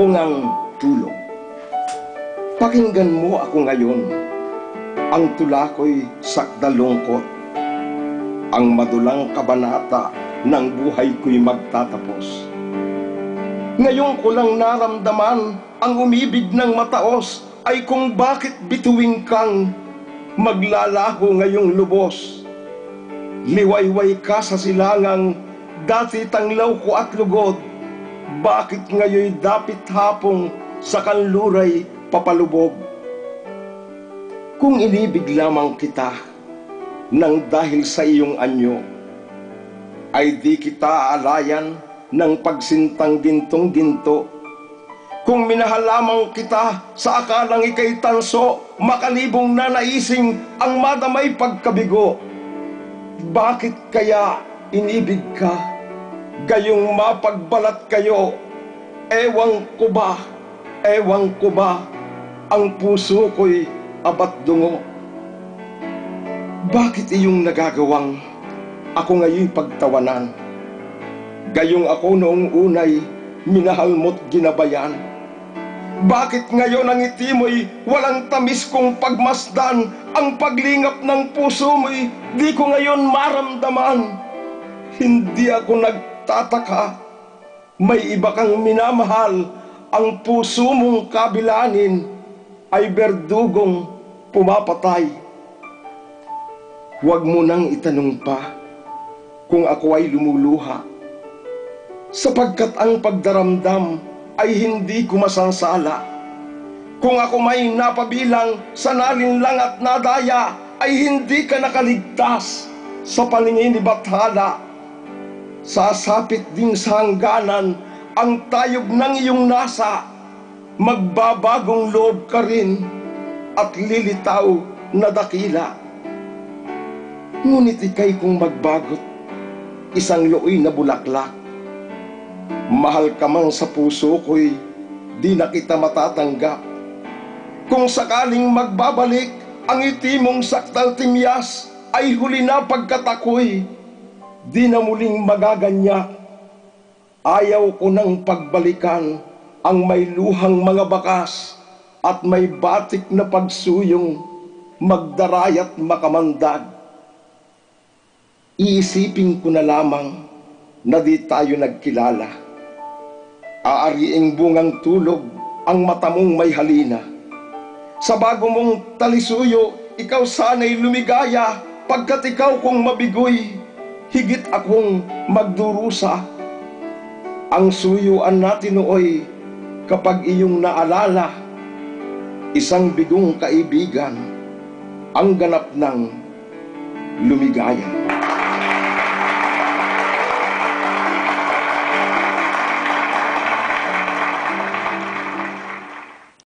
Bungang tulog. Pakinggan mo ako ngayon. Ang tula ko'y sakdalungkot. Ang madulang kabanata ng buhay ko'y magtatapos. Ngayon ko lang naramdaman ang umibig ng mataos ay kung bakit bituing kang maglalaho ngayong lubos. Liwayway ka sa silangang dati tanglaw ko at lugod. Bakit ngayoy dapit hapong sa kanluray papalubog? Kung inibig lamang kita nang dahil sa iyong anyo, ay di kita aalayan ng pagsintang gintong-ginto. Kung minahal lamang kita sa akalang ika'y tanso, makalibong nanaising ang madamay pagkabigo. Bakit kaya inibig ka, gayong mapagbalat kayo? Ewan ko ba, ang puso ko'y abat dungo. Bakit iyong nagagawang ako ngayon pagtawanan? Gayong ako noong unay minahal mo't ginabayan. Bakit ngayon ang ngiti mo'y walang tamis kong pagmasdan? Ang paglingap ng puso mo'y di ko ngayon maramdaman. Hindi ako nagtataka, may iba kang minamahal. Ang puso mong kabilanin ay berdugong pumapatay. Huwag mo nang itanong pa kung ako ay lumuluha, sapagkat ang pagdaramdam ay hindi ko masansala. Kung ako may napabilang sa nalinlang at nadaya, ay hindi ka nakaligtas sa paningin ni Bathala. Sasapit din sa hangganan ang tayog ng iyong nasa. Magbabagong loob ka rin at lilitaw na dakila. Ngunit ika'y kung magbagot, isang looy na bulaklak. Mahal ka man sa puso ko'y di na kita matatanggap. Kung sakaling magbabalik ang ngiti mong saktal timyas, ay huli na pagkat ako'y di na muling magaganyak. Ayaw ko nang pagbalikan ang may luhang mga bakas at may batik na pagsuyong magdarayat makamandag. Iisipin ko na lamang na di tayo nagkilala. Aariing bungang tulog ang mata mong may halina. Sa bago mong talisuyo, ikaw sana'y lumigaya, pagkat ikaw kung mabigoy, higit akong magdurusa. Ang suyuan natin nooy kapag iyong naalala, isang bigong kaibigan ang ganap ng lumigaya.